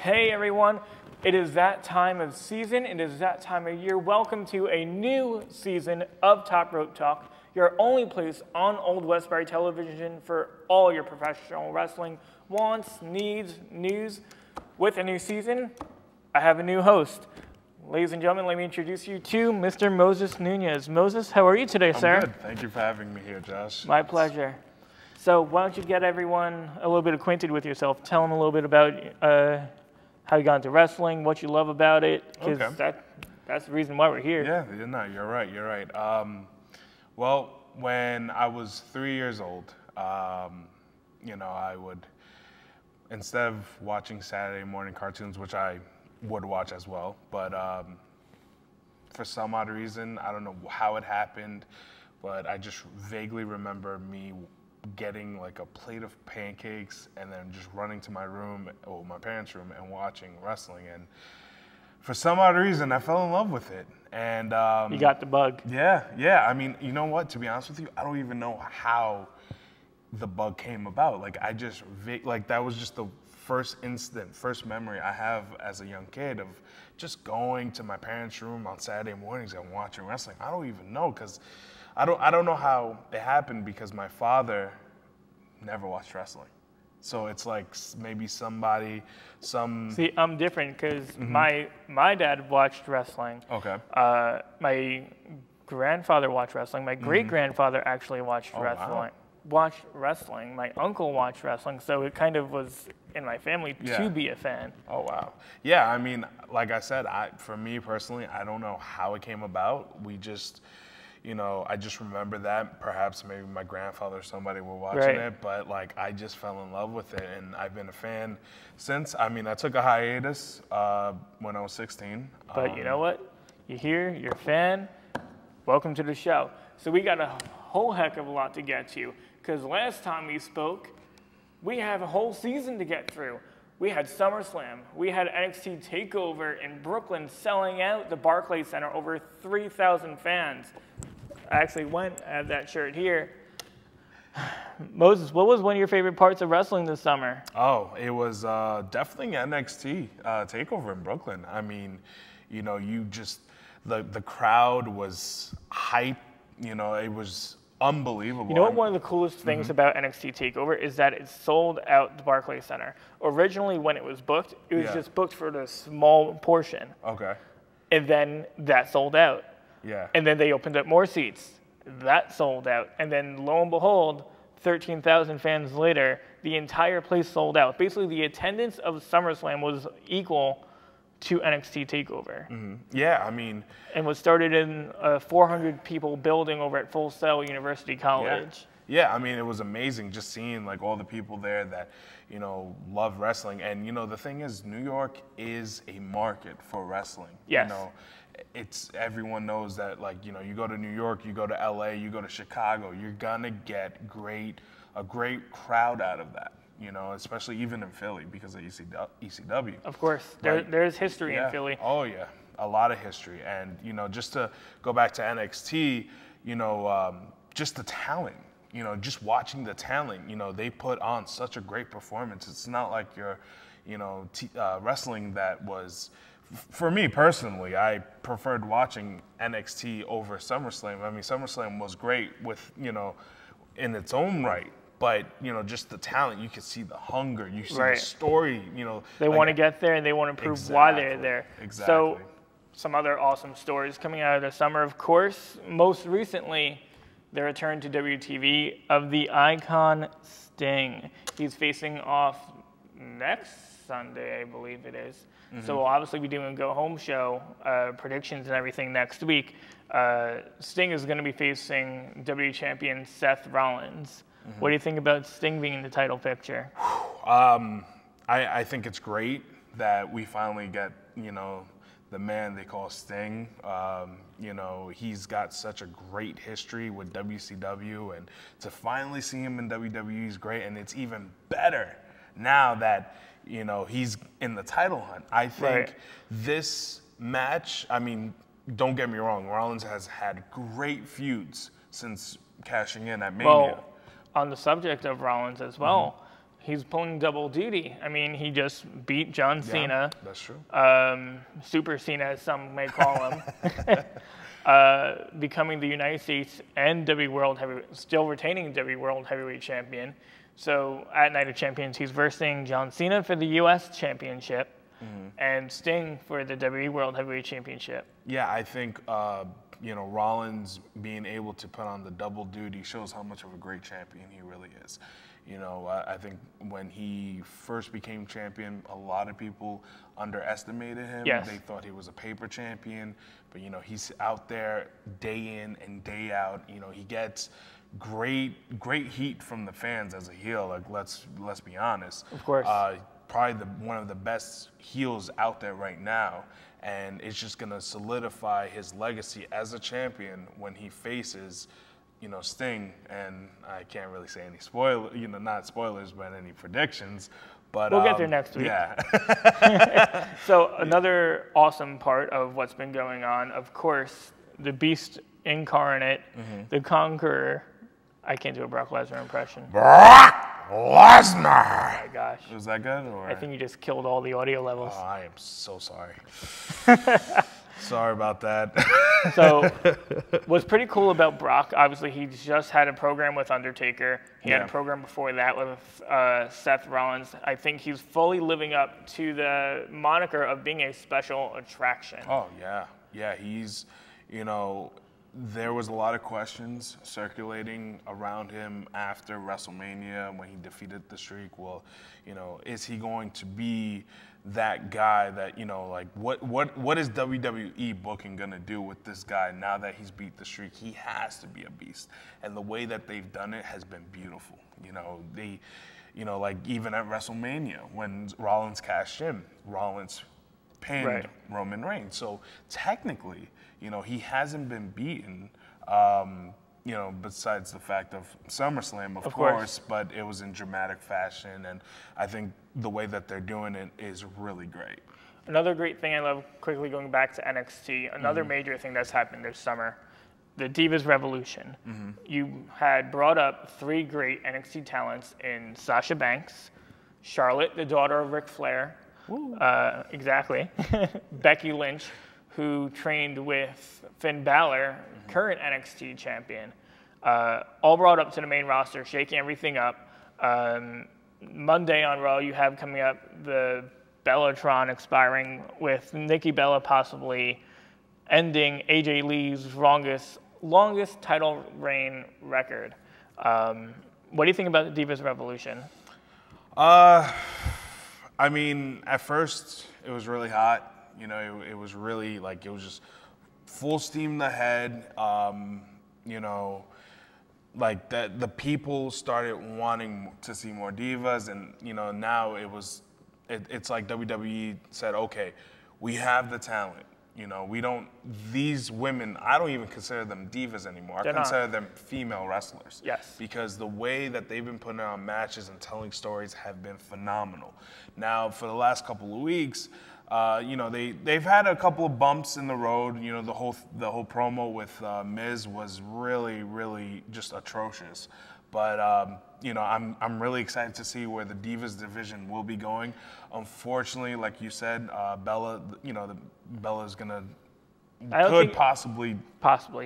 Hey everyone, it is that time of season, it is that time of year. Welcome to a new season of Top Rope Talk, your only place on Old Westbury Television for all your professional wrestling wants, needs, news. With a new season, I have a new host. Ladies and gentlemen, let me introduce you to Mr. Moses Nunez. Moses, how are you today, sir? I'm good. Thank you for having me here, Josh. My pleasure. So why don't you get everyone a little bit acquainted with yourself. Tell them a little bit about how you got into wrestling, what you love about it, because that's the reason why we're here. Yeah, no, you're right. Well, when I was 3 years old, I would, instead of watching Saturday morning cartoons, which I would watch as well, but for some odd reason, I don't know how it happened, but I just vaguely remember me getting like a plate of pancakes and then just running to my room, or my parents' room, and watching wrestling. And for some odd reason, I fell in love with it. And you got the bug. Yeah. I mean, you know what? To be honest with you, I don't even know how the bug came about. Like, that was just the first memory I have as a young kid of just going to my parents' room on Saturday mornings and watching wrestling. I don't even know, because I don't know how it happened, because my father never watched wrestling. So it's like maybe See, I'm different, because my dad watched wrestling. Okay. My grandfather watched wrestling. My great-grandfather actually watched wrestling. Watched wrestling. My uncle watched wrestling, so it kind of was in my family to be a fan. Oh, wow. Yeah, I mean, like I said, for me personally, I don't know how it came about. We just... I just remember that perhaps maybe my grandfather or somebody were watching it, but like I just fell in love with it, and I've been a fan since. I mean, I took a hiatus when I was 16. But you know what? You're here, you're a fan. Welcome to the show. So we got a whole heck of a lot to get to, because last time we spoke, we have a whole season to get through. We had SummerSlam. We had NXT TakeOver in Brooklyn selling out the Barclays Center, over 3,000 fans. I actually went, I have that shirt here. Moses, what was one of your favorite parts of wrestling this summer? Oh, it was definitely NXT TakeOver in Brooklyn. I mean, the crowd was hype. It was unbelievable. You know what one of the coolest things about NXT TakeOver is that it sold out the Barclays Center. Originally, when it was booked, it was just booked for the small portion. Okay. And then that sold out. Yeah. And then they opened up more seats. That sold out. And then lo and behold, 13,000 fans later, the entire place sold out. Basically, the attendance of SummerSlam was equal to NXT TakeOver. Yeah, I mean... And was started in a 400 people building over at Full Sail University College. Yeah, I mean, it was amazing just seeing like all the people there that, love wrestling. And, the thing is, New York is a market for wrestling. Yes. Everyone knows that, like, you go to New York, you go to LA, you go to Chicago, you're gonna get a great crowd out of that. Especially even in Philly because of ECW. Of course, there's history in Philly. Oh yeah, a lot of history. And just to go back to NXT, just the talent. Just watching the talent. They put on such a great performance. It's not like you're, wrestling that was. For me personally, I preferred watching NXT over SummerSlam. I mean, SummerSlam was great with in its own right. But, just the talent, you can see the hunger, you see the story, They want to get there, and they want to prove why they're there. Exactly. So, some other awesome stories coming out of the summer, of course. Most recently, the return to WTV of the Icon Sting. He's facing off next Sunday, I believe it is. So, we'll obviously be doing a go-home show, predictions and everything next week. Sting is going to be facing WWE Champion Seth Rollins. What do you think about Sting being in the title picture? I think it's great that we finally get, the man they call Sting. He's got such a great history with WCW, and to finally see him in WWE is great, and it's even better now that, he's in the title hunt. I think this match, I mean, don't get me wrong, Rollins has had great feuds since cashing in at Mania. Well, on the subject of Rollins as well, he's pulling double duty. I mean, he just beat John Cena. That's true. Super Cena, as some may call him. Becoming the United States and still retaining WWE World Heavyweight Champion. So at Night of Champions, he's versing John Cena for the U.S. Championship and Sting for the WWE World Heavyweight Championship. Yeah, I think Rollins being able to put on the double duty shows how much of a great champion he really is. I think when he first became champion, a lot of people underestimated him. Yes. They thought he was a paper champion, but he's out there day in and day out. He gets great heat from the fans as a heel. Like let's be honest. Of course. Probably one of the best heels out there right now, and it's just gonna solidify his legacy as a champion when he faces Sting. And I can't really say any not spoilers, but any predictions. But we'll get there next week. Yeah. So another awesome part of what's been going on, of course, the Beast Incarnate, the Conqueror. I can't do a Brock Lesnar impression. Brock Lesnar. Oh my gosh. Was that good? Or? I think you just killed all the audio levels. Oh, I am so sorry. Sorry about that. So what's pretty cool about Brock, obviously he just had a program with Undertaker. He had a program before that with Seth Rollins. I think he's fully living up to the moniker of being a special attraction. Oh, yeah. Yeah, he's, there was a lot of questions circulating around him after WrestleMania when he defeated the Streak. Well, is he going to be that guy that, what is WWE booking going to do with this guy now that he's beat the Streak? He has to be a beast. And the way that they've done it has been beautiful. They, like even at WrestleMania when Rollins cashed in, Rollins pinned Roman Reigns. So technically, he hasn't been beaten, besides the fact of SummerSlam, of course, but it was in dramatic fashion, and I think the way that they're doing it is really great. Another great thing I love, quickly going back to NXT, another major thing that's happened this summer, the Divas Revolution. You had brought up 3 great NXT talents in Sasha Banks, Charlotte, the daughter of Ric Flair, exactly, Becky Lynch, who trained with Finn Balor, current NXT champion, all brought up to the main roster, shaking everything up. Monday on Raw, you have coming up the Bellatron expiring with Nikki Bella possibly ending AJ Lee's longest title reign record. What do you think about the Divas Revolution? I mean, at first it was really hot. It was really it was just full steam ahead. The people started wanting to see more divas, and now it's like WWE said, okay, we have the talent. These women, I don't even consider them divas anymore. I consider them female wrestlers. Yes. Because the way that they've been putting on matches and telling stories have been phenomenal. Now, for the last couple of weeks, they've had a couple of bumps in the road. The whole promo with Miz was really, really just atrocious. But I'm really excited to see where the Divas division will be going. Unfortunately, like you said, Bella, Bella's could possibly,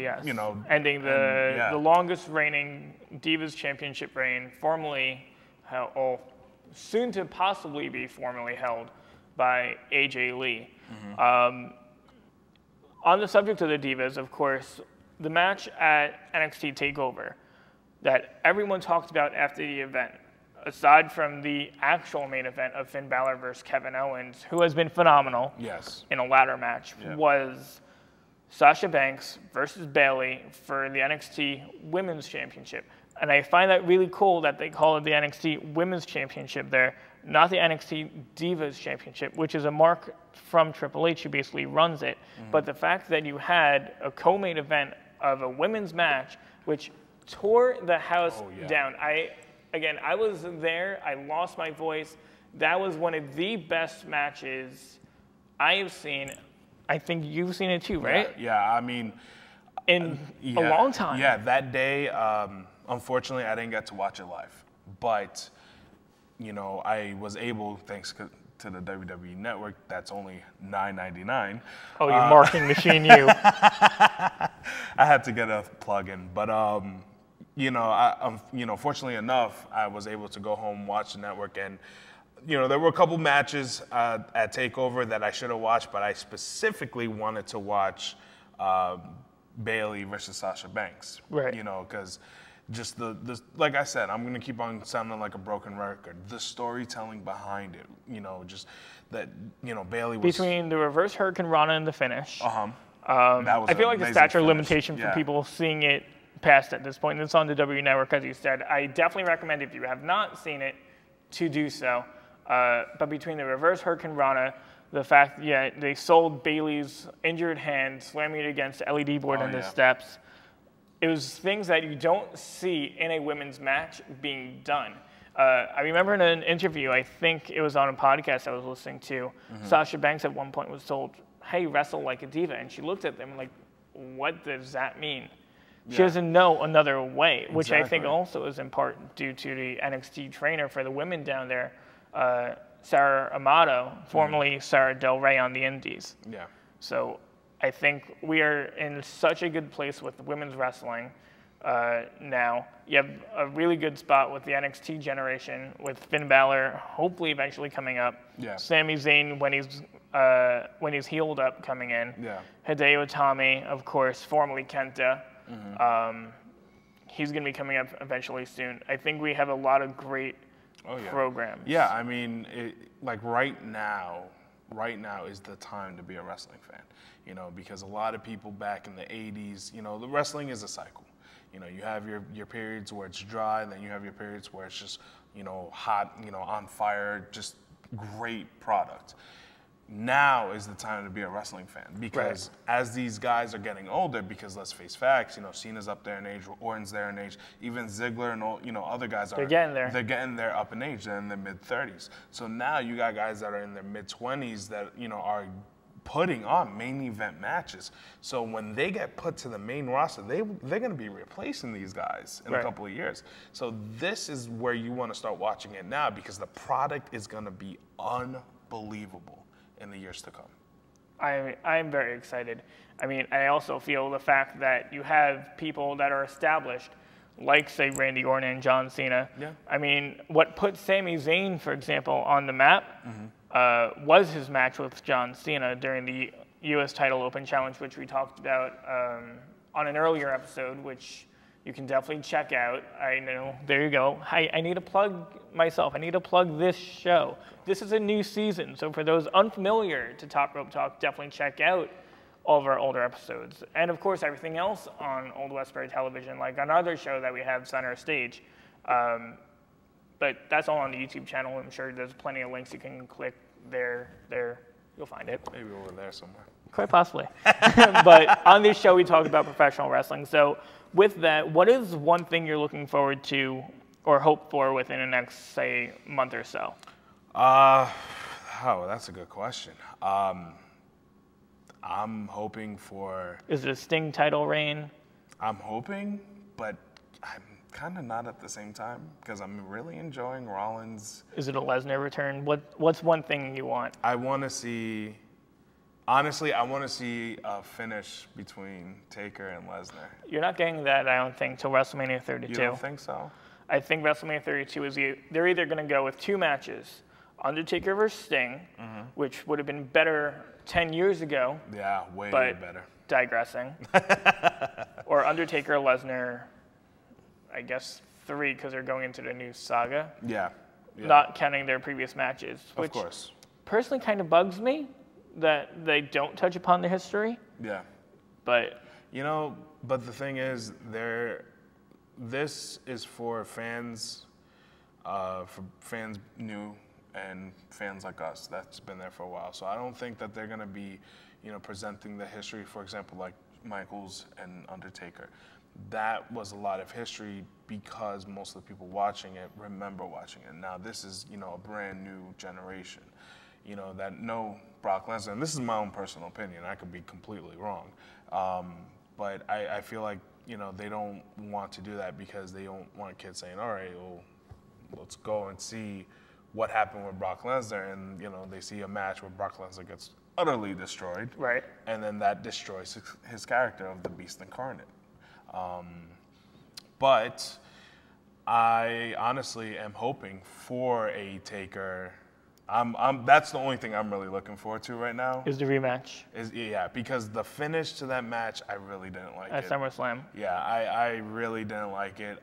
yes, ending the longest reigning Divas Championship reign, soon to possibly be formally held by AJ Lee. On the subject of the Divas, of course, the match at NXT TakeOver that everyone talked about after the event, aside from the actual main event of Finn Balor versus Kevin Owens, who has been phenomenal in a ladder match, was Sasha Banks versus Bayley for the NXT Women's Championship. And I find that really cool that they call it the NXT Women's Championship there, not the NXT Divas Championship, which is a mark from Triple H, who basically runs it. But the fact that you had a co-main event of a women's match, which tore the house down. I was there. I lost my voice. That was one of the best matches I have seen. I think you've seen it too, right? Yeah, I mean, in a long time. Yeah, that day, unfortunately, I didn't get to watch it live. But I was able, thanks to the WWE Network, that's only $9.99. Oh, you're marketing machine, you. I had to get a plug-in, but fortunately enough, I was able to go home, watch the network, and there were a couple matches at TakeOver that I should have watched, but I specifically wanted to watch Bayley versus Sasha Banks. Right. Because just the like I said, I'm gonna keep on sounding like a broken record. The storytelling behind it, just that Bayley was Between the reverse Hurricane Rana and the finish. That was I feel like the statute of finish. limitation for people seeing it passed at this point. And it's on the W Network, as you said. I definitely recommend, if you have not seen it, to do so. But between the reverse Hurricane Rana, the fact, they sold Bayley's injured hand, slamming it against the LED board on the steps. It was things that you don't see in a women's match being done. I remember in an interview, I think it was on a podcast I was listening to, Sasha Banks at one point was told, hey, wrestle like a diva. And she looked at them like, what does that mean? She doesn't know another way, which I think also is in part due to the NXT trainer for the women down there, Sarah Amato, formerly Sarah Del Rey on the Indies. Yeah. So I think we are in such a good place with women's wrestling now. You have a really good spot with the NXT generation, with Finn Balor hopefully eventually coming up. Yeah. Sami Zayn when he's healed up coming in. Yeah. Hideo Itami, of course, formerly Kenta. He's going to be coming up eventually soon. I think we have a lot of great programs. Yeah, I mean, right now is the time to be a wrestling fan. Because a lot of people back in the 80s, the wrestling is a cycle. You have your periods where it's dry, and then you have your periods where it's just, hot, on fire, just great product. Now is the time to be a wrestling fan, because as these guys are getting older, because let's face facts, Cena's up there in age, Orton's there in age, even Ziggler and all, other guys they're getting there. They're getting there up in age. They're in their mid-30s. So now you got guys that are in their mid-20s that are putting on main event matches. So when they get put to the main roster, they're going to be replacing these guys in a couple of years. So this is where you want to start watching it now, because the product is going to be unbelievable in the years to come. I'm very excited. I mean, I also feel the fact that you have people that are established, like, say, Randy Orton and John Cena. Yeah. I mean, what put Sami Zayn, for example, on the map was his match with John Cena during the U.S. Title Open Challenge, which we talked about on an earlier episode, which you can definitely check out. I know, there you go. I need to plug myself. I need to plug this show. This is a new season, so for those unfamiliar to Top Rope Talk, definitely check out all of our older episodes. And of course, everything else on Old Westbury Television, like on our other show that we have, Center Stage. But that's all on the YouTube channel. I'm sure there's plenty of links you can click there. You'll find it. Maybe over there somewhere. Quite possibly. But on this show, we talk about professional wrestling. So with that, what is one thing you're looking forward to or hope for within the next, say, month or so? That's a good question. I'm hoping for... Is it a Sting title reign? I'm hoping, but I'm kind of not at the same time, because I'm really enjoying Rollins. Is it a Lesnar return? What's one thing you want? I want to see... Honestly, I want to see a finish between Taker and Lesnar. You're not getting that, I don't think, till WrestleMania 32. You don't think so? I think WrestleMania 32 is they're either going to go with two matches, Undertaker versus Sting, which would have been better 10 years ago. Yeah, way better. Digressing. Or Undertaker, Lesnar, I guess 3, because they're going into the new saga. Yeah. Not counting their previous matches. Which of course. Personally kind of bugs me that they don't touch upon the history. Yeah. But but the thing is, this is for fans new and fans like us that's been there for a while. So I don't think that they're going to be, presenting the history, for example, like Michaels and Undertaker. That was a lot of history because most of the people watching it remember watching it. Now this is, a brand new generation, that know Brock Lesnar. And this is my own personal opinion. I could be completely wrong. But I feel like, they don't want to do that because they don't want kids saying, all right, well, let's go and see what happened with Brock Lesnar, and they see a match where Brock Lesnar gets utterly destroyed, Right. and then that destroys his character of the Beast Incarnate. But I honestly am hoping for a Taker. That's the only thing I'm really looking forward to right now. Is the rematch. Yeah, because the finish to that match, I really didn't like At it. SummerSlam. Yeah, I really didn't like it.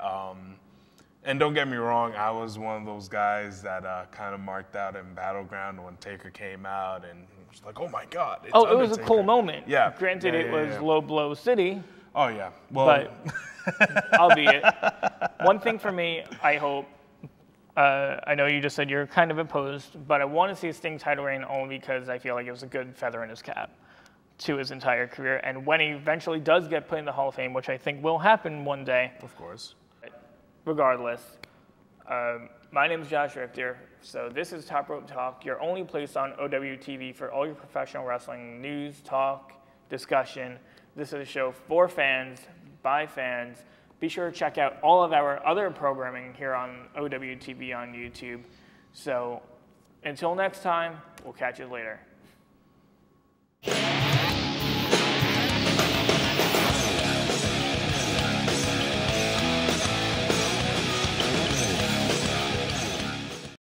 And don't get me wrong, I was one of those guys that kind of marked out in Battleground when Taker came out, and was like, oh my God. It's It was a Undertaker. cool moment. Yeah. Granted, Yeah, it was yeah. low blow city. Oh, yeah. Well, But albeit, one thing for me, I hope, I know you just said you're kind of opposed, but I want to see a Sting title reign only because I feel like it was a good feather in his cap to his entire career. And when he eventually does get put in the Hall of Fame, which I think will happen one day. of course. Regardless, my name is Josh Richter, so this is Top Rope Talk, your only place on OWTV for all your professional wrestling news, talk, discussion. This is a show for fans, by fans. Be sure to check out all of our other programming here on OWTV on YouTube. So until next time, we'll catch you later.